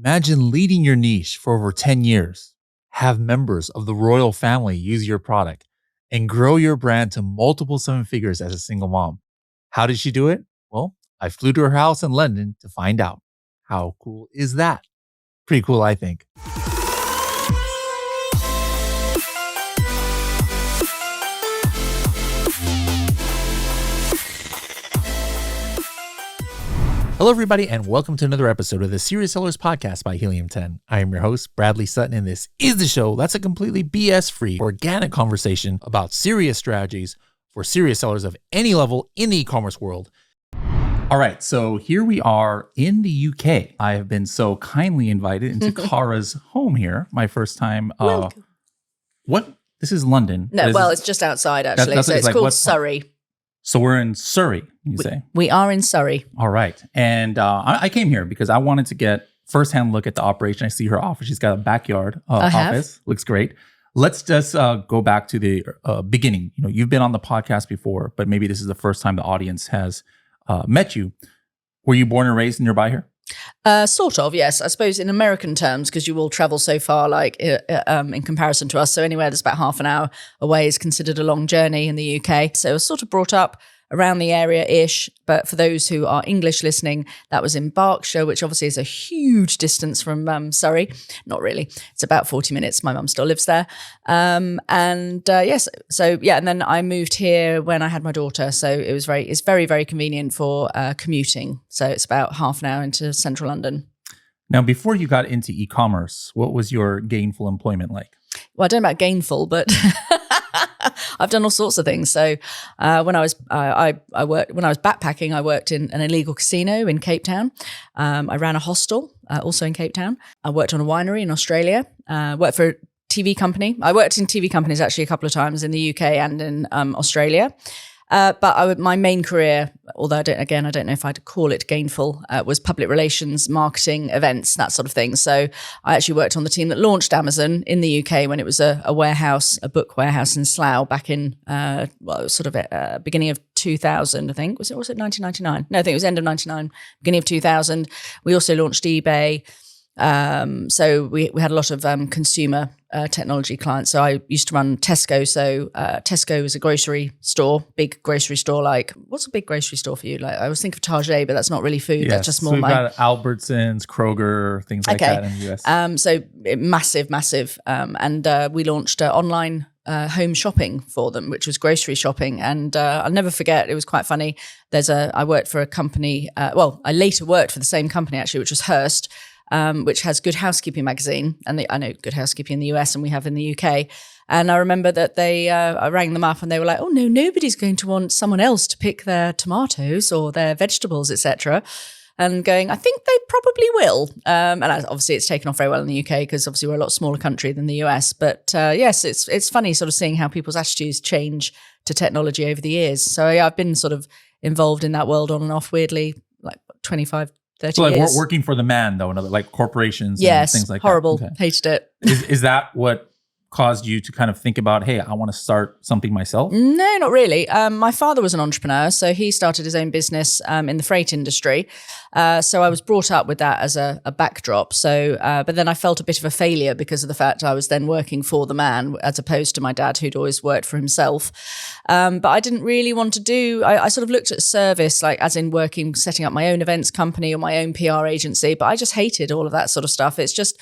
Imagine leading your niche for over 10 years, have members of the royal family use your product, and grow your brand to multiple seven figures as a single mom. How did she do it? Well, I flew to her house in London to find out. How cool is that? Pretty cool, I think. Hello, everybody, and welcome to another episode of the Serious Sellers Podcast by Helium 10. I am your host, Bradley Sutton, and this is the show that's a completely BS-free, organic conversation about serious strategies for serious sellers of any level in the e-commerce world. All right, so here we are in the UK. I have been so kindly invited into Cara's home here. My first time. What? This is London. No, well, it's just outside, actually. That's so it's like, called Surrey. So we're in Surrey, you say? We are in Surrey. All right. And I came here because I wanted to get firsthand look at the operation. I see her office. She's got a backyard office. Looks great. Let's just go back to the beginning. You know, you've been on the podcast before, but maybe this is the first time the audience has met you. Were you born and raised nearby here? Sort of, yes. I suppose in American terms, because you will travel so far, like in comparison to us. So anywhere that's about half an hour away is considered a long journey in the UK. So I was sort of brought up around the area-ish. But for those who are English listening, that was in Berkshire, which obviously is a huge distance from Surrey. Not really. It's about 40 minutes. My mum still lives there. Yes. So yeah, and then I moved here when I had my daughter. So it's very, very convenient for commuting. So it's about half an hour into central London. Now, before you got into e-commerce, what was your gainful employment like? Well, I don't know about gainful, but I've done all sorts of things. So when I was backpacking, I worked in an illegal casino in Cape Town. I ran a hostel also in Cape Town. I worked on a winery in Australia. Worked for a TV company. I worked in TV companies actually a couple of times in the UK and in Australia. But my main career, although I don't know if I'd call it gainful, was public relations, marketing, events, that sort of thing. So I actually worked on the team that launched Amazon in the UK when it was a book warehouse in Slough back in, beginning of 2000, I think. Was it 1999? No, I think it was end of 99, beginning of 2000. We also launched eBay. So we had a lot of consumer technology clients. So I used to run Tesco. So Tesco is a grocery store, big grocery store. Like, what's a big grocery store for you? Like, I always think of Target, but that's not really food. Yes. That's just more. So we've got Albertsons, Kroger, things like that in the US. So massive. And we launched online home shopping for them, which was grocery shopping. And I'll never forget, it was quite funny. I worked for a company. I later worked for the same company actually, which was Hearst. Which has Good Housekeeping magazine, and I know Good Housekeeping in the US, and we have in the UK. And I remember that I rang them up, and they were like, "Oh no, nobody's going to want someone else to pick their tomatoes or their vegetables, etc." And going, I think they probably will. And obviously, it's taken off very well in the UK because obviously we're a lot smaller country than the US. But yes, it's funny sort of seeing how people's attitudes change to technology over the years. So yeah, I've been sort of involved in that world on and off, weirdly, like 25. 30 so like years. Working for the man, though, and like corporations and things like horrible. that. Okay. Hated it. Is that what caused you to kind of think about, hey, I want to start something myself? No, not really. My father was an entrepreneur, so he started his own business in the freight industry. So I was brought up with that as a backdrop. So, but then I felt a bit of a failure because of the fact I was then working for the man as opposed to my dad, who'd always worked for himself. But I didn't really want to do. I sort of looked at service, like as in setting up my own events company or my own PR agency. But I just hated all of that sort of stuff. It's just.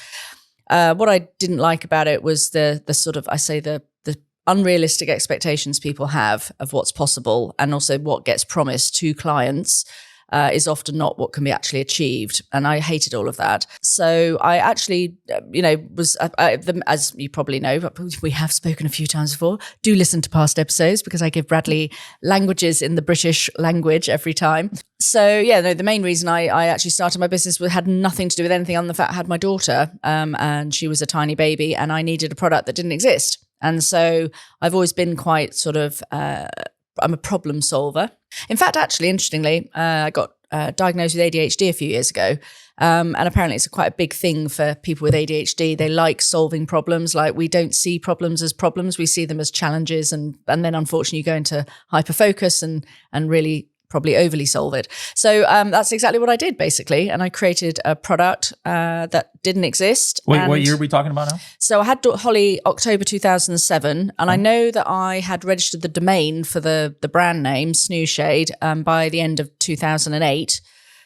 What I didn't like about it was the sort of, I say the unrealistic expectations people have of what's possible, and also what gets promised to clients is often not what can be actually achieved. And I hated all of that. So I actually, as you probably know, but we have spoken a few times before, do listen to past episodes because I give Bradley languages in the British language every time. So yeah, no, the main reason I actually started my business had nothing to do with anything other than the fact I had my daughter and she was a tiny baby and I needed a product that didn't exist. And so I've always been quite sort of, I'm a problem solver. In fact, actually, interestingly, I got diagnosed with ADHD a few years ago. And apparently it's quite a big thing for people with ADHD. They like solving problems. Like, we don't see problems as problems. We see them as challenges. And then unfortunately you go into hyperfocus and really probably overly solve it. So that's exactly what I did, basically. And I created a product that didn't exist. What year are we talking about now? So I had Holly October 2007, and I know that I had registered the domain for the brand name SnoozeShade by the end of 2008.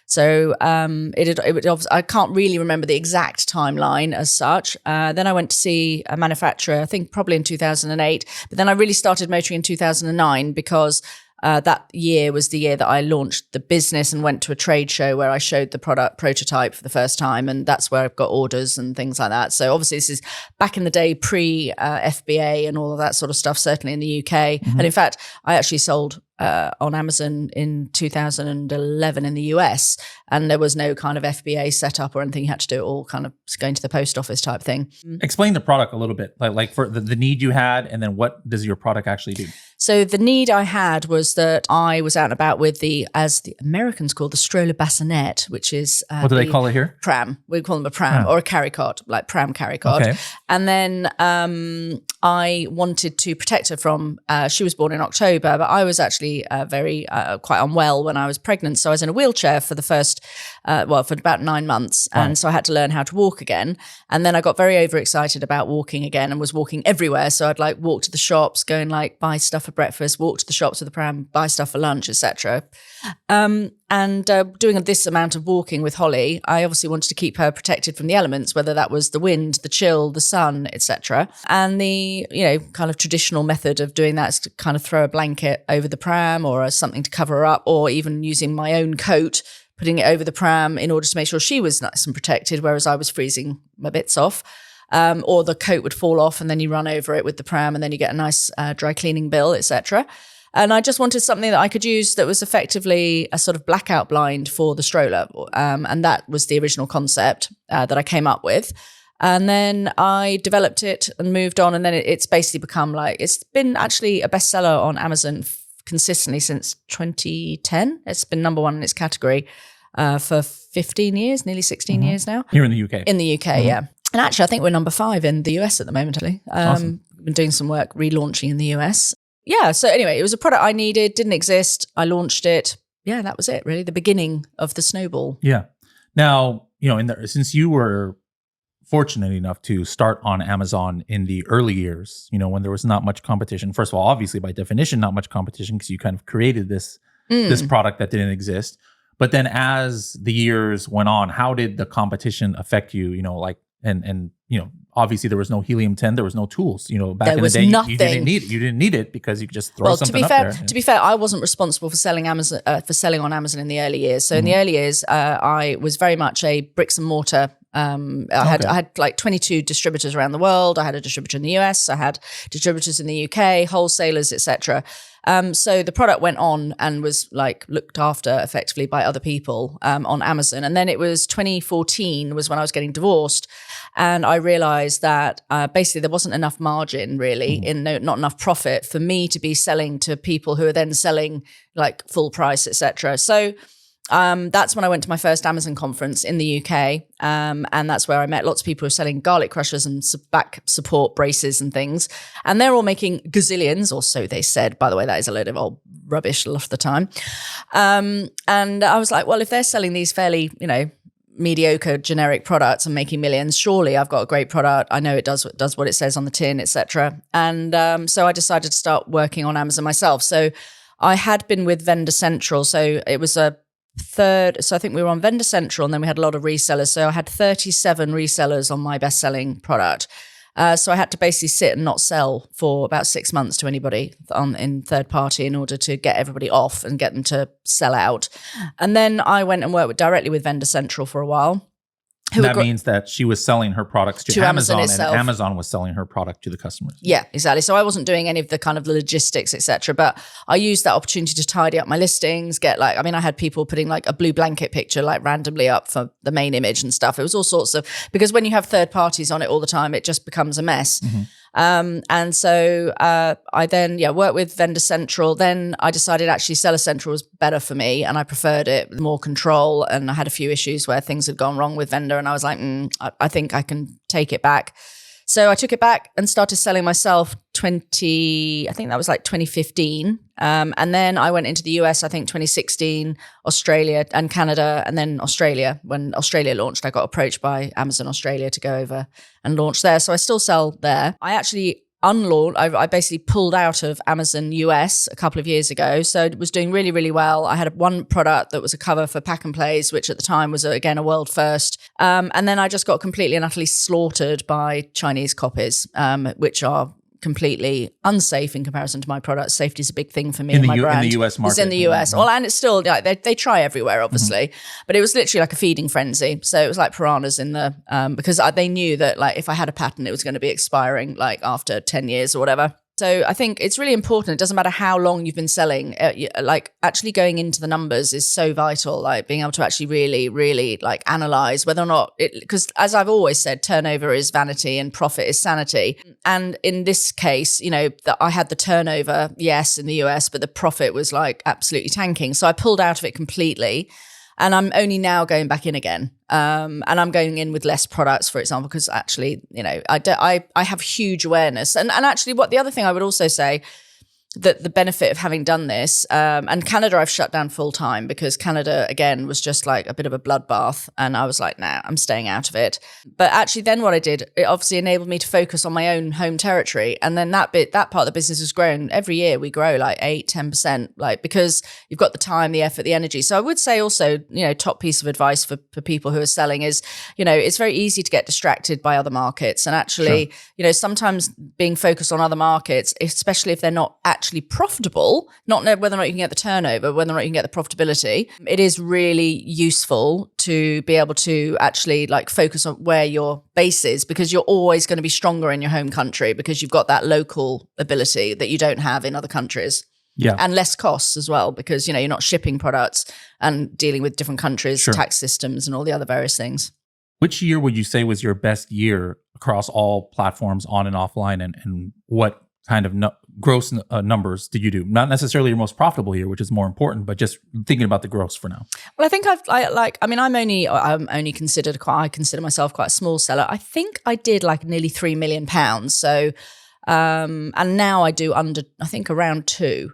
So I can't really remember the exact timeline as such. Then I went to see a manufacturer, I think probably in 2008. But then I really started motoring in 2009 because that year was the year that I launched the business and went to a trade show where I showed the product prototype for the first time. And that's where I've got orders and things like that. So obviously this is back in the day, pre-FBA and all of that sort of stuff, certainly in the UK. Mm-hmm. And in fact, I actually sold on Amazon in 2011 in the US, and there was no kind of FBA setup or anything. You had to do it all kind of going to the post office type thing. Explain the product a little bit, like for the need you had, and then what does your product actually do? So the need I had was that I was out and about with as the Americans call the stroller bassinet, which is what do they call it here? Pram. We call them a pram or a carry cart, like pram carry cart. Okay. And then I wanted to protect her from. She was born in October, but I was actually very quite unwell when I was pregnant, so I was in a wheelchair for the first, for about 9 months, and so I had to learn how to walk again. And then I got very overexcited about walking again and was walking everywhere. So I'd like walk to the shops, go and like buy stuff for breakfast, walk to the shops with the pram, buy stuff for lunch, etc. And doing this amount of walking with Holly, I obviously wanted to keep her protected from the elements, whether that was the wind, the chill, the sun, etc. And the kind of traditional method of doing that is to kind of throw a blanket over the pram or something to cover her up, or even using my own coat, putting it over the pram in order to make sure she was nice and protected, whereas I was freezing my bits off. Or the coat would fall off and then you run over it with the pram and then you get a nice dry cleaning bill, etc. And I just wanted something that I could use that was effectively a sort of blackout blind for the stroller. And that was the original concept that I came up with. And then I developed it and moved on. And then it's basically become it's been actually a bestseller on Amazon consistently since 2010. It's been number one in its category for 15 years, nearly 16 years now. Here in the UK. In the UK, yeah. And actually, I think we're number 5 in the US at the moment, actually. Awesome. We've been doing some work relaunching in the US. Yeah, so anyway, it was a product I needed, didn't exist. I launched it. Yeah, that was it, really, the beginning of the snowball. Yeah. Now, since you were fortunate enough to start on Amazon in the early years, when there was not much competition. First of all, obviously, by definition, not much competition because you kind of created this product that didn't exist. But then as the years went on, how did the competition affect you? And obviously there was no Helium 10, there was no tools. Back in the day, you didn't need it because you could just throw something up there. To be fair, I wasn't responsible for selling on Amazon in the early years. So in the early years, I was very much a bricks and mortar. I had like 22 distributors around the world. I had a distributor in the US. I had distributors in the UK, wholesalers, etc. So the product went on and was looked after effectively by other people on Amazon. And then it was 2014 was when I was getting divorced. And I realized that basically there wasn't enough margin really, not enough profit for me to be selling to people who are then selling full price, etc. So that's when I went to my first Amazon conference in the UK. And that's where I met lots of people who are selling garlic crushers and back support braces and things. And they're all making gazillions, or so they said. By the way, that is a load of old rubbish a lot of the time. And I was like, well, if they're selling these fairly, mediocre generic products and making millions, surely I've got a great product. I know it does what it says on the tin, etc. And so I decided to start working on Amazon myself. So I had been with Vendor Central. So it was a third, so I think we were on Vendor Central and then we had a lot of resellers. So I had 37 resellers on my best-selling product. So I had to basically sit and not sell for about 6 months to anybody in third party in order to get everybody off and get them to sell out. And then I went and worked directly with Vendor Central for a while. That means that she was selling her products to Amazon and Amazon was selling her product to the customers. Yeah, exactly. So I wasn't doing any of the kind of logistics, etc. But I used that opportunity to tidy up my listings, I had people putting a blue blanket picture randomly up for the main image and stuff. It was all sorts of, because when you have third parties on it all the time, it just becomes a mess. Mm-hmm. And so I then worked with Vendor Central. Then I decided actually Seller Central was better for me and I preferred it, more control. And I had a few issues where things had gone wrong with Vendor and I was like, I think I can take it back. So I took it back and started selling myself I think that was like 2015. And then I went into the US, I think 2016, Australia and Canada, and then Australia. When Australia launched, I got approached by Amazon Australia to go over and launch there. So I still sell there. I actually I basically pulled out of Amazon US a couple of years ago. So it was doing really, really well. I had one product that was a cover for Pack and Plays, which at the time was, again, a world first. And then I just got completely and utterly slaughtered by Chinese copies, which are completely unsafe in comparison to my products. Safety is a big thing for me and my brand. In the US market. It's in the US. Well, and it's still, like, they try everywhere, obviously. But it was literally like a feeding frenzy. So it was like piranhas in the, because they knew that, like, if I had a patent, it was going to be expiring like after 10 years or whatever. So I think it's really important. It doesn't matter how long you've been selling, like actually going into the numbers is so vital, like being able to actually really, really like analyze whether or not because as I've always said, turnover is vanity and profit is sanity. And in this case, that I had the turnover, yes, in the US, but the profit was like absolutely tanking. So I pulled out of it completely. And I'm only now going back in again. And I'm going in with less products, for example, because actually, I have huge awareness. And actually, the other thing I would also say, that the benefit of having done this, and Canada I've shut down full time because Canada, again, was just like a bit of a bloodbath. And I was like, nah, I'm staying out of it. But actually then what I did, it obviously enabled me to focus on my own home territory. And then that part of the business has grown. Every year we grow like 8-10%, like because you've got the time, the effort, the energy. So I would say also, top piece of advice for people who are selling is, it's very easy to get distracted by other markets. And actually, sometimes being focused on other markets, especially if they're not actually profitable, not know whether or not you can get the turnover, whether or not you can get the profitability, it is really useful to be able to actually like focus on where your base is, because you're always going to be stronger in your home country because you've got that local ability that you don't have in other countries. Yeah. And less costs as well, because, you're not shipping products and dealing with different countries, tax systems and all the other various things. Which year would you say was your best year across all platforms, on and offline, and what kind of gross numbers did you do? Not necessarily your most profitable year, which is more important, but just thinking about the gross for now. Well, I think I'm only considered I consider myself quite a small seller. I think I did like nearly £3 million. So, and now I do around 2.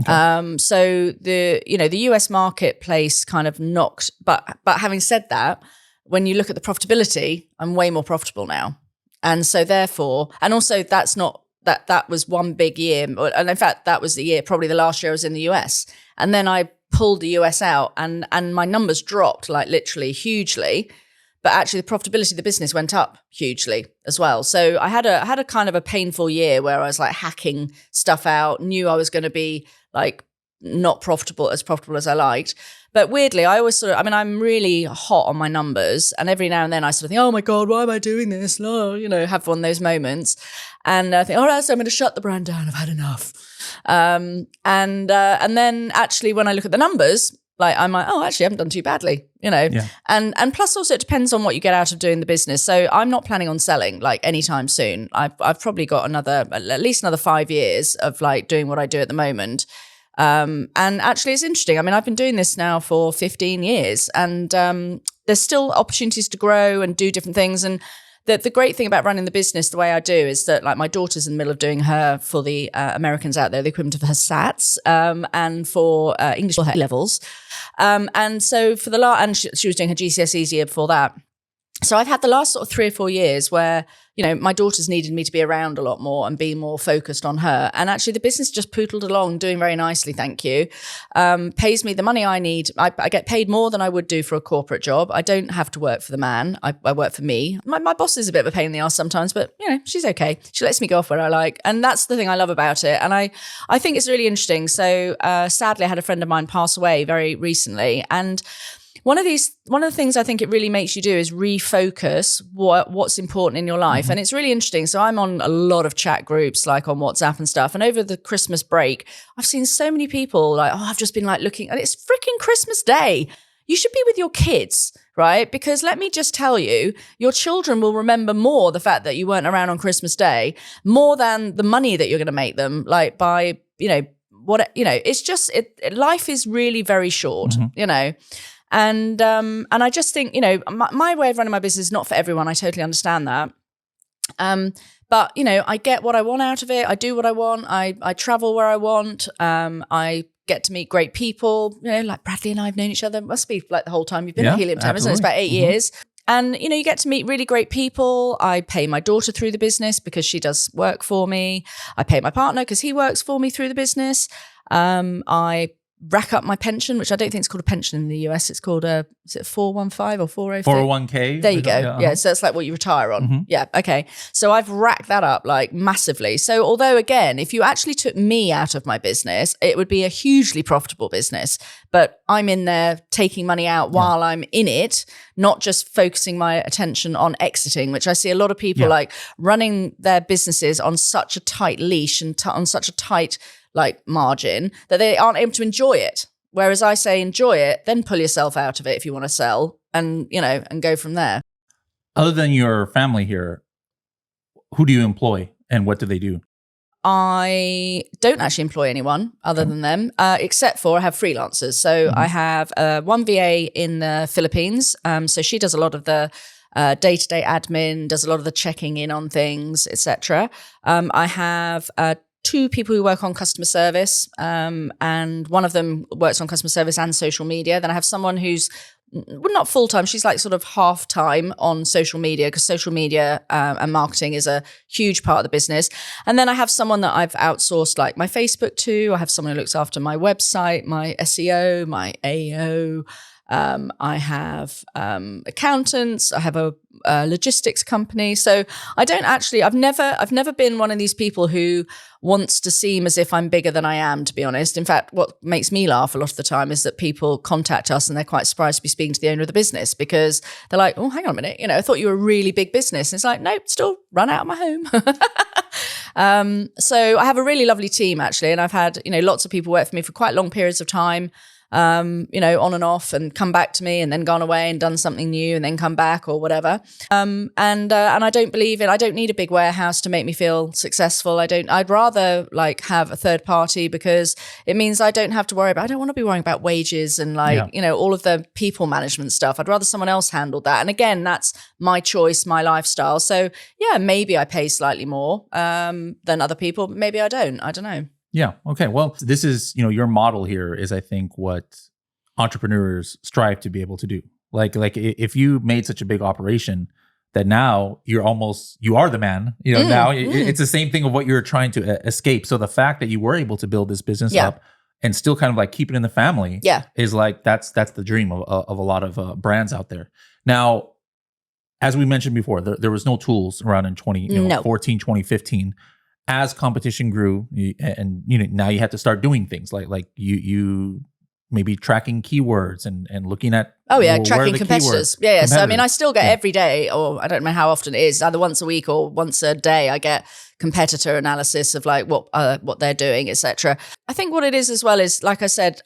Okay. So the US marketplace kind of knocked, but having said that, when you look at the profitability, I'm way more profitable now. And so therefore, and also that was one big year. And in fact, that was the year, probably the last year I was in the US. And then I pulled the US out and my numbers dropped like literally hugely. But actually the profitability of the business went up hugely as well. So I had a kind of a painful year where I was like hacking stuff out, knew I was going to be like not profitable as I liked. But weirdly, I always I'm really hot on my numbers. And every now and then I sort of think, oh my God, why am I doing this? No, have one of those moments. And I think, all right, so I'm going to shut the brand down. I've had enough. And then actually when I look at the numbers, like I'm like, oh, actually I haven't done too badly, Yeah. And plus also it depends on what you get out of doing the business. So I'm not planning on selling like anytime soon. I've probably got at least another 5 years of like doing what I do at the moment. And actually it's interesting. I've been doing this now for 15 years and there's still opportunities to grow and do different things. And the great thing about running the business the way I do is that like my daughter's in the middle of doing her, for the Americans out there, the equivalent of her SATs and for English for her levels. And so for and she was doing her GCSEs year before that. So I've had the last sort of 3 or 4 years where, my daughter's needed me to be around a lot more and be more focused on her. And actually the business just pootled along, doing very nicely, thank you. Pays me the money I need. I get paid more than I would do for a corporate job. I don't have to work for the man. I work for me. My boss is a bit of a pain in the ass sometimes, but, she's okay. She lets me go off where I like. And that's the thing I love about it. And I think it's really interesting. So sadly, I had a friend of mine pass away very recently. And one of the things I think it really makes you do is refocus what's important in your life. Mm-hmm. And it's really interesting. So I'm on a lot of chat groups like on WhatsApp and stuff. And over the Christmas break, I've seen so many people like, oh, I've just been like looking, and it's freaking Christmas Day. You should be with your kids, right? Because let me just tell you, your children will remember more the fact that you weren't around on Christmas Day, more than the money that you're going to make them, like by, it's just, life is really very short, Mm-hmm. And I just think, my way of running my business is not for everyone. I totally understand that. But, I get what I want out of it. I do what I want. I travel where I want. I get to meet great people. Like Bradley and I have known each other. Must be like the whole time you've been at Helium 10, isn't it? It's about 8 years. And, you get to meet really great people. I pay my daughter through the business because she does work for me. I pay my partner because he works for me through the business. I rack up my pension, which I don't think it's called a pension in the US. It's called is it 415 or 403? 401k. There you go. Yeah, so that's like what you retire on. Yeah, okay. So I've racked that up like massively. So although again, if you actually took me out of my business, it would be a hugely profitable business. But I'm in there taking money out while I'm in it, not just focusing my attention on exiting, which I see a lot of people like running their businesses on such a tight leash and on such a tight like margin that they aren't able to enjoy it. Whereas I say enjoy it, then pull yourself out of it if you want to sell and, and go from there. Other than your family here, who do you employ and what do they do? I don't actually employ anyone other than them, except for I have freelancers. So I have one VA in the Philippines. So she does a lot of the day-to-day admin, does a lot of the checking in on things, etc. I have 2 people who work on customer service, and one of them works on customer service and social media. Then I have someone who's not full-time, she's like sort of half-time on social media because social media and marketing is a huge part of the business. And then I have someone that I've outsourced like my Facebook to. I have someone who looks after my website, my SEO, my AO. I have accountants. I have a logistics company. So I don't actually. I've never been one of these people who wants to seem as if I'm bigger than I am. To be honest, in fact, what makes me laugh a lot of the time is that people contact us and they're quite surprised to be speaking to the owner of the business because they're like, "Oh, hang on a minute, I thought you were a really big business." And it's like, nope, still run out of my home. So I have a really lovely team actually, and I've had lots of people work for me for quite long periods of time. On and off and come back to me and then gone away and done something new and then come back or whatever. And I don't believe I don't need a big warehouse to make me feel successful. I'd rather like have a third party because it means I don't have to worry about, I don't want to be worrying about wages and all of the people management stuff. I'd rather someone else handled that. And again, that's my choice, my lifestyle. So yeah, maybe I pay slightly more than other people, but maybe I don't. I don't know. Yeah. Okay. Well, this is, your model here is, I think, what entrepreneurs strive to be able to do. Like if you made such a big operation that now you are the man, now it's the same thing of what you're trying to escape. So the fact that you were able to build this business up and still kind of like keep it in the family is like, that's the dream of a lot of brands out there. Now, as we mentioned before, there was no tools around in 2014, 2015. As competition grew, and now you have to start doing things like you maybe tracking keywords and looking at tracking competitors. Yeah. So I mean, I still get every day, or I don't know how often it is, either once a week or once a day. I get competitor analysis of like what they're doing, etc. I think what it is as well is, like I said,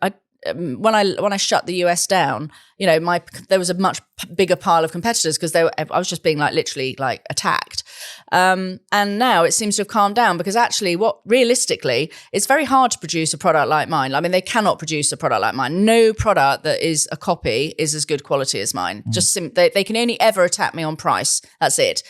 when I shut the US down, there was a much bigger pile of competitors because I was just being like literally like attacked. And now it seems to have calmed down because actually realistically, it's very hard to produce a product like mine. I mean, they cannot produce a product like mine. No product that is a copy is as good quality as mine. Just they can only ever attack me on price. That's it.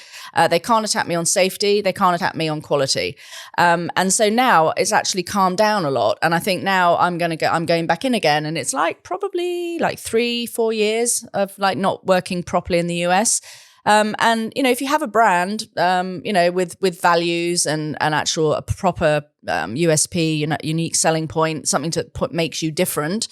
They can't attack me on safety. They can't attack me on quality. And so now it's actually calmed down a lot. And I think now I'm going back in again. And it's like probably like 3-4 years of like not working properly in the US. And if you have a brand, with values and actual a proper USP, unique selling point, something to makes you different,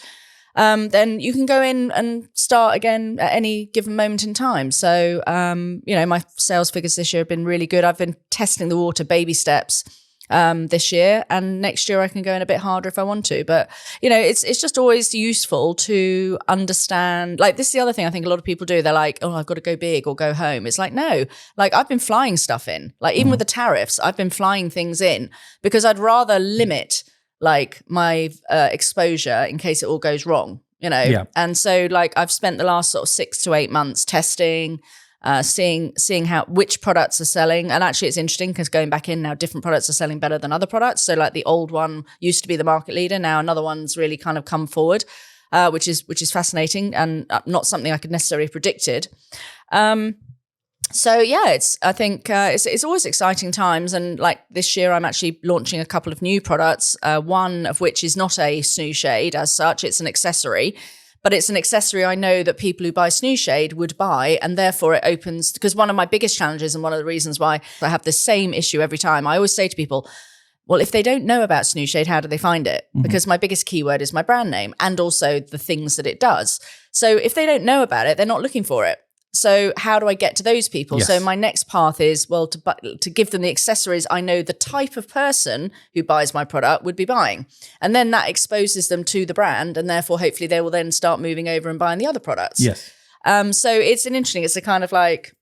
then you can go in and start again at any given moment in time. So, my sales figures this year have been really good. I've been testing the water, baby steps. This year, and next year I can go in a bit harder if I want to. But it's just always useful to understand. Like, this is the other thing I think a lot of people do. They're like, "Oh, I've got to go big or go home." It's like, no, like I've been flying stuff in. Like even with the tariffs, I've been flying things in because I'd rather limit like my exposure in case it all goes wrong. And so like I've spent the last sort of 6 to 8 months testing. Seeing which products are selling. And actually it's interesting because going back in now, different products are selling better than other products. So like the old one used to be the market leader. Now another one's really kind of come forward, which is fascinating and not something I could necessarily have predicted. So yeah, I think it's always exciting times, and like this year, I'm actually launching a couple of new products. One of which is not a SnoozeShade as such; it's an accessory, but it's an accessory I know that people who buy SnoozeShade would buy, and therefore it opens. Because one of my biggest challenges, and one of the reasons why I have the same issue every time, I always say to people, well, if they don't know about SnoozeShade, how do they find it? Because my biggest keyword is my brand name and also the things that it does. So if they don't know about it, they're not looking for it. So how do I get to those people? Yes. So my next path is, well, to give them the accessories I know the type of person who buys my product would be buying. And then that exposes them to the brand, and therefore hopefully they will then start moving over and buying the other products. Yes. So it's a kind of like,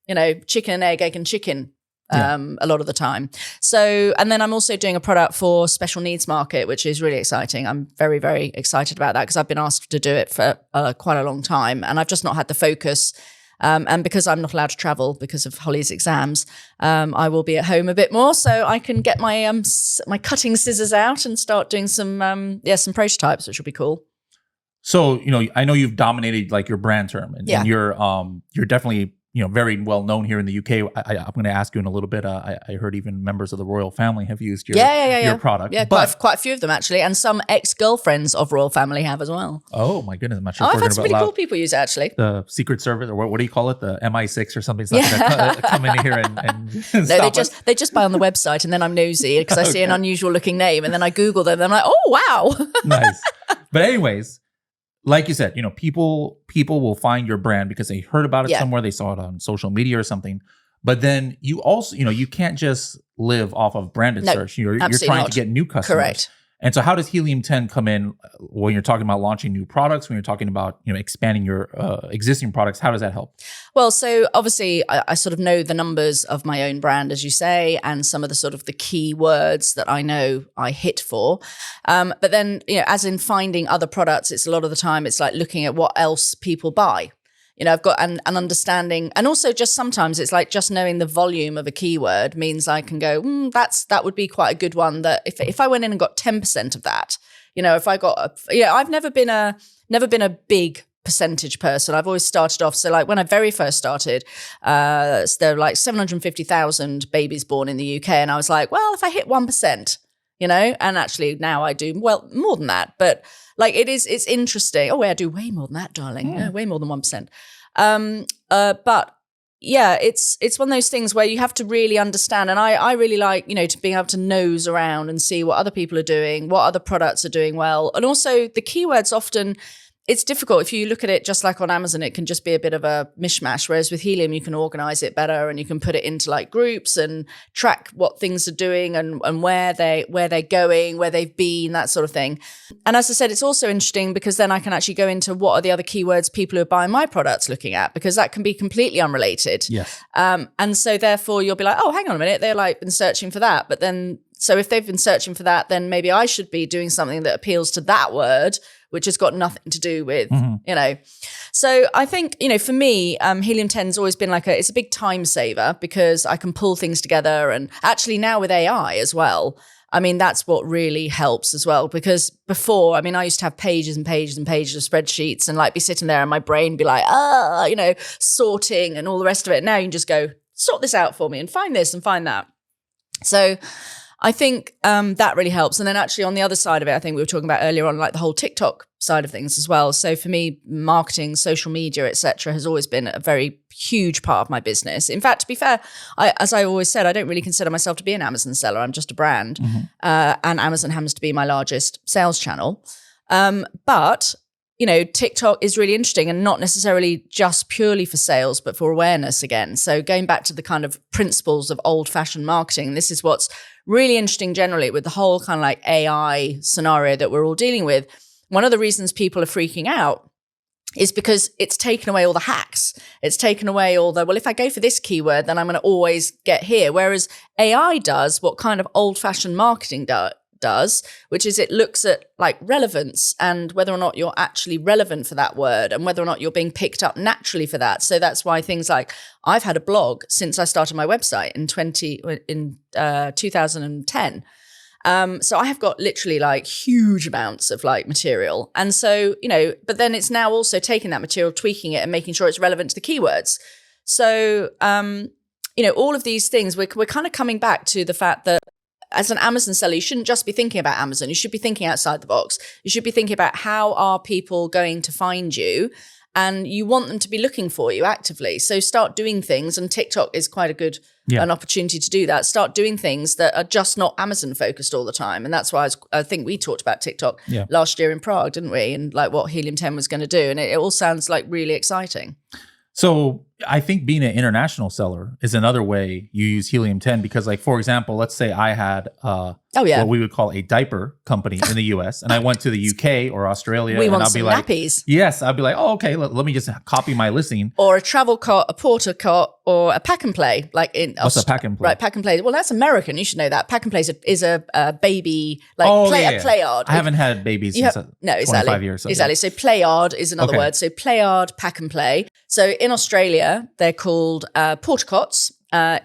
chicken and egg and chicken a lot of the time. So, and then I'm also doing a product for special needs market, which is really exciting. I'm very, very excited about that because I've been asked to do it for quite a long time, and I've just not had the focus. And because I'm not allowed to travel because of Holly's exams, I will be at home a bit more, so I can get my my cutting scissors out and start doing some prototypes, which will be cool. So I know you've dominated like your brand term, and you're definitely very well known here in the UK. I'm going to ask you in a little bit. I heard even members of the royal family have used your product. Yeah, quite a few of them actually, and some ex-girlfriends of royal family have as well. Oh my goodness! I'm not sure. I've had some really cool people use it actually. The Secret Service, or what do you call it? The MI6 or something. Come in here and no, they just buy on the website, and then I'm nosy because I see an unusual looking name, and then I Google them, and I'm like, oh wow, nice. But anyways, like you said, people will find your brand because they heard about it somewhere, they saw it on social media or something. But then you also, you can't just live off of branded search. You're trying to get new customers. Correct. And so how does Helium 10 come in when you're talking about launching new products, when you're talking about expanding your existing products? How does that help? Well, so obviously I sort of know the numbers of my own brand, as you say, and some of the sort of the key words that I know I hit for. But then, as in finding other products, it's a lot of the time it's like looking at what else people buy. I've got an understanding, and also just sometimes it's like just knowing the volume of a keyword means I can go, that would be quite a good one. That if I went in and got 10% of that, if I got, I've never been a big percentage person. I've always started off. So like when I very first started, there were like 750,000 babies born in the UK, and I was like, well, if I hit 1%, and actually now I do well more than that, but. Like it's interesting. Oh, I do way more than that, darling. Yeah, way more than 1%. But yeah, it's one of those things where you have to really understand. And I really like, to be able to nose around and see what other people are doing, what other products are doing well. And also the keywords often, it's difficult. If you look at it just like on Amazon, it can just be a bit of a mishmash. Whereas with Helium, you can organize it better and you can put it into like groups and track what things are doing and where they're going, where they've been, that sort of thing. And as I said, it's also interesting because then I can actually go into what are the other keywords people who are buying my products looking at, because that can be completely unrelated. Yes. And so therefore you'll be like, oh, hang on a minute, they're like been searching for that. But then, so if they've been searching for that, then maybe I should be doing something that appeals to that word, which has got nothing to do with, So I think, for me, Helium 10 has always been it's a big time saver because I can pull things together. And actually now with AI as well, I mean, that's what really helps as well. Because before, I mean, I used to have pages and pages and pages of spreadsheets and be sitting there and my brain be like, sorting and all the rest of it. Now you can just go, sort this out for me and find this and find that. So I think that really helps. And then actually on the other side of it, I think we were talking about earlier on, like the whole TikTok side of things as well. So for me, marketing, social media, etc., has always been a very huge part of my business. In fact, to be fair, as I always said, I don't really consider myself to be an Amazon seller. I'm just a brand. And Amazon happens to be my largest sales channel. But TikTok is really interesting and not necessarily just purely for sales, but for awareness again. So going back to the kind of principles of old-fashioned marketing, this is what's really interesting generally with the whole kind of like AI scenario that we're all dealing with. One of the reasons people are freaking out is because it's taken away all the hacks. It's taken away all the, well, if I go for this keyword, then I'm going to always get here. Whereas AI does what kind of old-fashioned marketing does, which is it looks at like relevance and whether or not you're actually relevant for that word and whether or not you're being picked up naturally for that. So that's why things like I've had a blog since I started my website in 2010. So I have got literally like huge amounts of like material. And so, but then it's now also taking that material, tweaking it and making sure it's relevant to the keywords. So, all of these things, we're kind of coming back to the fact that as an Amazon seller, you shouldn't just be thinking about Amazon. You should be thinking outside the box. You should be thinking about how are people going to find you, and you want them to be looking for you actively. So start doing things, and TikTok is quite a good an opportunity to do that. Start doing things that are just not Amazon focused all the time. And that's why I think we talked about TikTok last year in Prague, didn't we? And like what Helium 10 was going to do. And it all sounds like really exciting. So I think being an international seller is another way you use Helium 10, because like, for example, let's say I had what we would call a diaper company in the US, and I went to the UK or Australia, and I'll be like, nappies. Yes, I'll be like, oh, okay, let me just copy my listing. Or a travel cot, a porter cot, or a pack and play. Like What's a pack and play? Right, pack and play. Well, that's American. You should know that. Pack and play is a baby, a play yard. I haven't had babies since 25 years. So exactly. So play yard is another word. So play yard, pack and play. So in Australia, they're called porta cots.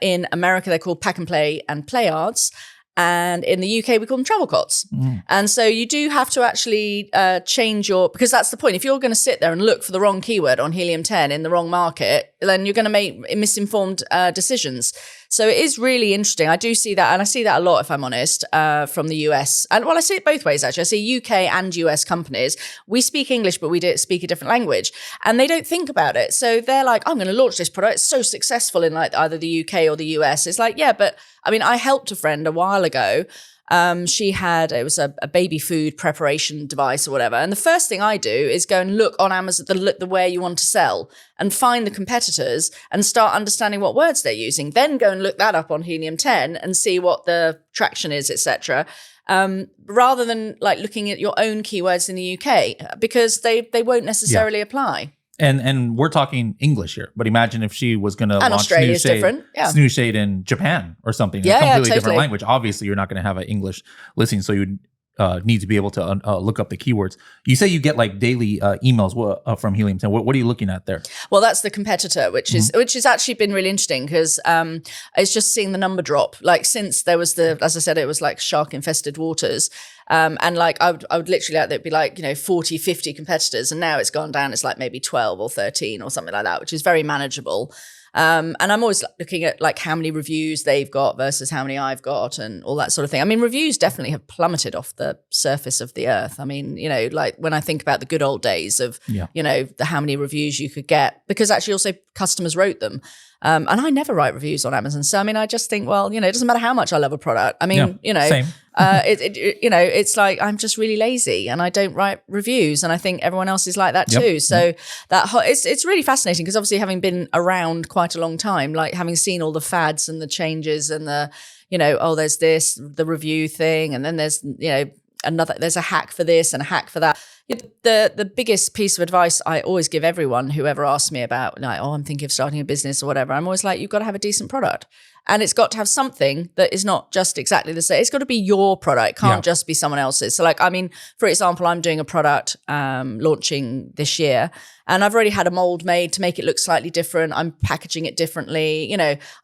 In America, they're called pack and play and play yards. And in the UK, we call them travel cots. And so you do have to actually change because that's the point. If you're going to sit there and look for the wrong keyword on Helium 10 in the wrong market, then you're going to make misinformed decisions. So it is really interesting. I do see that, and I see that a lot, if I'm honest, from the US. And well, I see it both ways, actually. I see UK and US companies. We speak English, but we speak a different language. And they don't think about it. So they're like, I'm going to launch this product. It's so successful in like either the UK or the US. It's like, yeah, but I mean, I helped a friend a while ago. It was a baby food preparation device or whatever. And the first thing I do is go and look on Amazon, the where you want to sell, and find the competitors and start understanding what words they're using. Then go and look that up on Helium 10 and see what the traction is, etc. Rather than like looking at your own keywords in the UK, because they won't necessarily apply. And we're talking English here, but imagine if she was going to launch SnoozeShade in Japan or something, a completely different language. Obviously, you're not going to have an English listing, so you need to be able to look up the keywords. You say you get like daily emails from Helium 10. What are you looking at there? Well, that's the competitor, which has actually been really interesting, because it's just seeing the number drop. Like since there was as I said, it was like shark infested waters. And like I would literally there'd be like 40, 50 competitors, and now it's gone down. It's like maybe 12 or 13 or something like that, which is very manageable. And I'm always looking at like how many reviews they've got versus how many I've got and all that sort of thing. I mean, reviews definitely have plummeted off the surface of the earth. I mean, like when I think about the good old days of, how many reviews you could get, because actually also customers wrote them. And I never write reviews on Amazon. So, I mean, I just think, well, it doesn't matter how much I love a product. I mean, same. It's like I'm just really lazy and I don't write reviews. And I think everyone else is like that too. So it's really fascinating, because obviously having been around quite a long time, like having seen all the fads and the changes and the, there's the review thing. And then there's, there's a hack for this and a hack for that. The biggest piece of advice I always give everyone who ever asks me about, like, I'm thinking of starting a business or whatever, I'm always like, you've got to have a decent product. And it's got to have something that is not just exactly the same. It's got to be your product. It can't just be someone else's. So like, I mean, for example, I'm doing a product launching this year, and I've already had a mold made to make it look slightly different. I'm packaging it differently.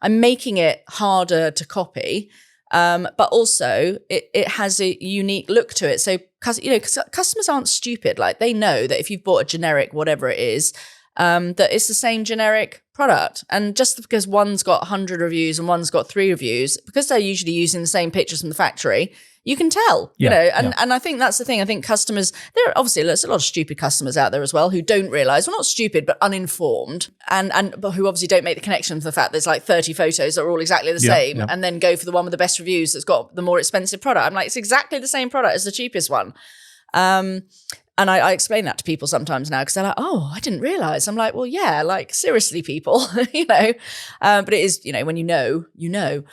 I'm making it harder to copy. But also it has a unique look to it. So, customers aren't stupid. Like they know that if you've bought a generic, whatever it is, that it's the same generic product. And just because one's got 100 reviews and one's got 3 reviews, because they're usually using the same pictures from the factory, you can tell, and I think that's the thing. I think customers, there's a lot of stupid customers out there as well who don't realize, well, not stupid, but uninformed, but who obviously don't make the connection to the fact there's like 30 photos that are all exactly the same, and then go for the one with the best reviews that's got the more expensive product. I'm like, it's exactly the same product as the cheapest one. And I explain that to people sometimes now, because they're like, oh, I didn't realize. I'm like, well, yeah, like seriously, people, but it is, when you know.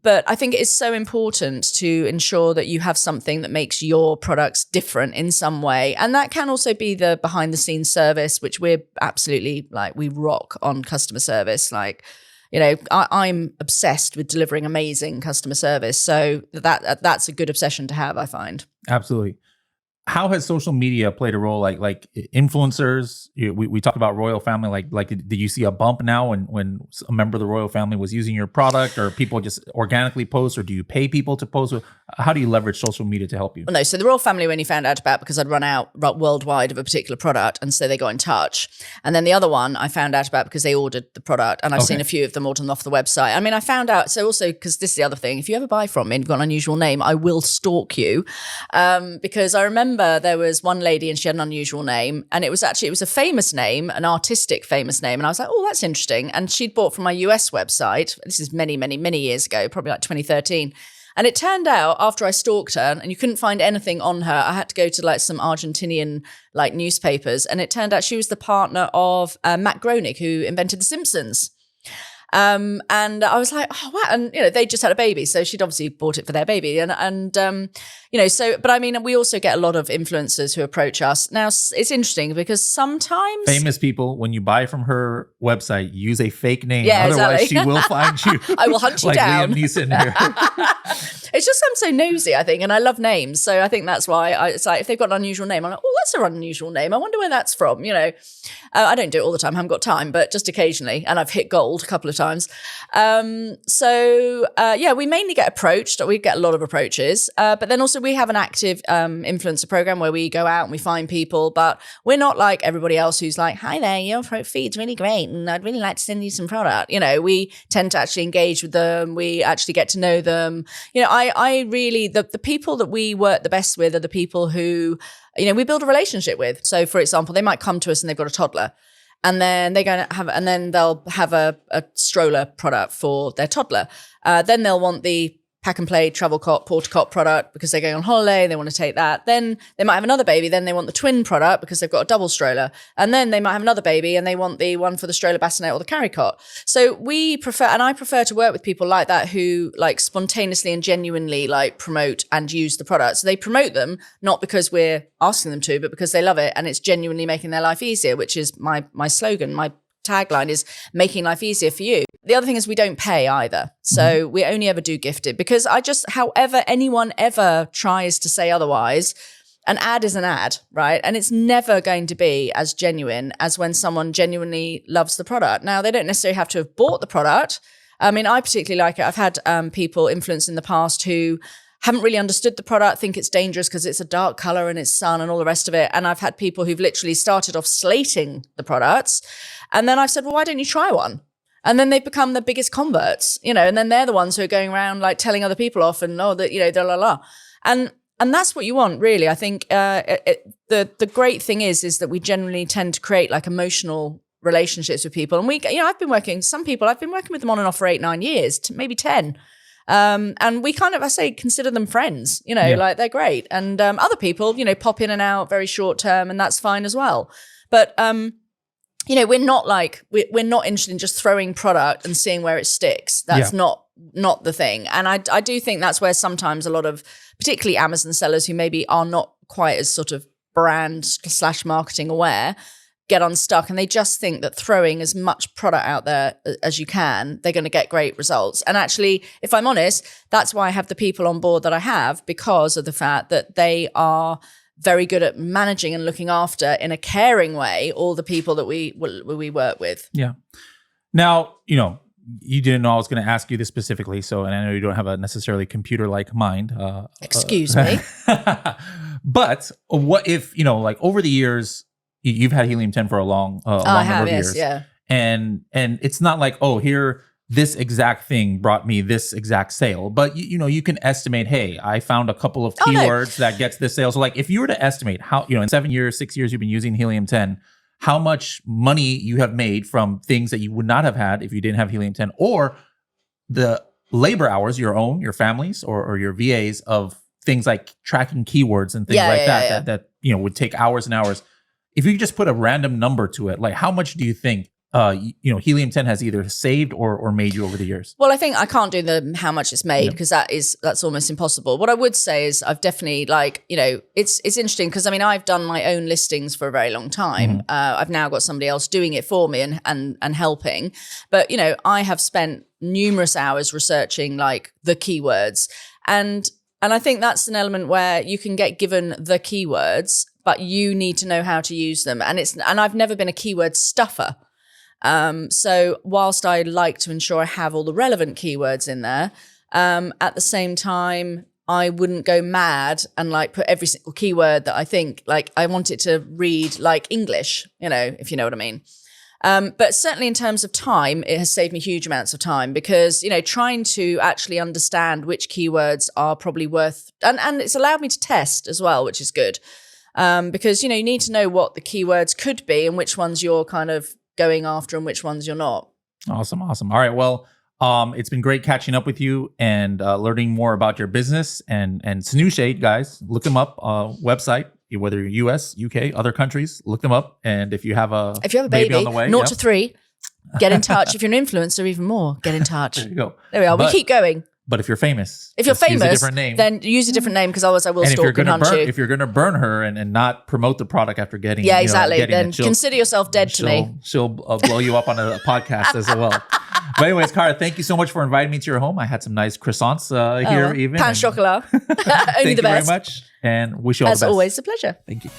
But I think it is so important to ensure that you have something that makes your products different in some way. And that can also be the behind the scenes service, which we're absolutely we rock on customer service. Like, I'm obsessed with delivering amazing customer service. So that's a good obsession to have, I find. Absolutely. how has social media played a role? Like influencers, we talked about royal family. Like did you see a bump now when a member of the royal family was using your product, or people just organically post, or do you pay people to post? How do you leverage social media to help you? Well, no, so the royal family we only found out about because I'd run out worldwide of a particular product, and so they got in touch. And then the other one I found out about because they ordered the product, and I've seen a few of them ordered off the website. I mean, I found out, so also because this is the other thing, if you ever buy from me and you've got an unusual name, I will stalk you, because I remember there was one lady and she had an unusual name, and it was a famous name, an artistic famous name, and I was like, oh, that's interesting. And she'd bought from my US website. This is many, many, many years ago, probably like 2013. And it turned out after I stalked her and you couldn't find anything on her, I had to go to like some Argentinian like newspapers, and it turned out she was the partner of Matt Groening, who invented The Simpsons. And I was like, oh, wow. And, they just had a baby. So she'd obviously bought it for their baby. But I mean, we also get a lot of influencers who approach us. Now, it's interesting because sometimes famous people, when you buy from her website, use a fake name. Yeah, otherwise exactly. she will find you. I will hunt you like down. Liam Neeson here. It's just I'm so nosy, I think, and I love names. So I think that's why it's like if they've got an unusual name, I'm like, oh, that's an unusual name. I wonder where that's from. I don't do it all the time. I haven't got time, but just occasionally. And I've hit gold a couple of times. We mainly get approached. We get a lot of approaches. But then also we have an active influencer program where we go out and we find people. But we're not like everybody else who's like, hi there, your feed's really great and I'd really like to send you some product. We tend to actually engage with them. We actually get to know them. I really, the people that we work the best with are the people who, we build a relationship with. So for example, they might come to us and they've got a toddler, and then they'll have a stroller product for their toddler. Then they'll want the pack and play travel cot, porta cot product because they're going on holiday. They want to take that. Then they might have another baby. Then they want the twin product because they've got a double stroller. And then they might have another baby and they want the one for the stroller bassinet or the carry cot. So I prefer to work with people like that who like spontaneously and genuinely like promote and use the product. So they promote them not because we're asking them to, but because they love it and it's genuinely making their life easier, which is my slogan, my tagline is making life easier for you. The other thing is we don't pay either. So we only ever do gifted because however anyone ever tries to say otherwise, an ad is an ad, right? And it's never going to be as genuine as when someone genuinely loves the product. Now, they don't necessarily have to have bought the product. I mean, I particularly like it. I've had people influence in the past who haven't really understood the product, think it's dangerous because it's a dark color and it's sun and all the rest of it. And I've had people who've literally started off slating the products. And then I've said, well, why don't you try one? And then they've become the biggest converts, and then they're the ones who are going around like telling other people off and, And that's what you want, really. I think the great thing is that we generally tend to create like emotional relationships with people. And I've been working with them on and off for 8-9 years, maybe 10. And we kind of, consider them friends, like they're great. And other people, pop in and out very short term, and that's fine as well. But, we're not interested in just throwing product and seeing where it sticks. That's not the thing. And I do think that's where sometimes a lot of, particularly Amazon sellers who maybe are not quite as sort of brand / marketing aware, get unstuck, and they just think that throwing as much product out there as you can, they're going to get great results. And actually, if I'm honest, that's why I have the people on board that I have, because of the fact that they are very good at managing and looking after in a caring way all the people that we work with. Yeah. Now, you didn't know I was going to ask you this specifically, and I know you don't have a necessarily computer-like mind. Excuse me. But what if, over the years, you've had Helium 10 for a long number of years. Yeah. And it's not like, here, this exact thing brought me this exact sale. But, you can estimate, hey, I found a couple of keywords that gets this sale. So like if you were to estimate how, in 7 years, 6 years you've been using Helium 10, how much money you have made from things that you would not have had if you didn't have Helium 10, or the labor hours, your own, your family's or your VAs of things like tracking keywords and things that would take hours and hours. If you just put a random number to it, like how much do you think Helium 10 has either saved or made you over the years? Well, I think I can't do how much it's made because that's almost impossible. What I would say is I've definitely it's interesting because I've done my own listings for a very long time. I've now got somebody else doing it for me and helping. But, I have spent numerous hours researching like the keywords, and And I think that's an element where you can get given the keywords, but you need to know how to use them. And I've never been a keyword stuffer. So whilst I like to ensure I have all the relevant keywords in there, at the same time, I wouldn't go mad and like put every single keyword that I think, like I want it to read like English, if you know what I mean. But certainly in terms of time, it has saved me huge amounts of time because, trying to actually understand which keywords are probably worth, and it's allowed me to test as well, which is good. Because, you need to know what the keywords could be and which ones you're kind of going after and which ones you're not. Awesome. All right. Well, it's been great catching up with you and learning more about your business and SnoozeShade, guys. Look them up. Website, whether you're US, UK, other countries, look them up. And if you have a baby on the way, 0 to 3, get in touch. If you're an influencer, even more, get in touch. There you go. There we are. We keep going. But if you're famous, use a different name. Then use a different name because otherwise I will stalk and hunt you. If you're going to burn her and not promote the product after getting exactly. Then consider yourself dead to me. She'll blow you up on a podcast as well. But anyways, Cara, thank you so much for inviting me to your home. I had some nice croissants here even. Pain chocolat. Only thank the best. Thank you very much and wish you all the best. As always, a pleasure. Thank you.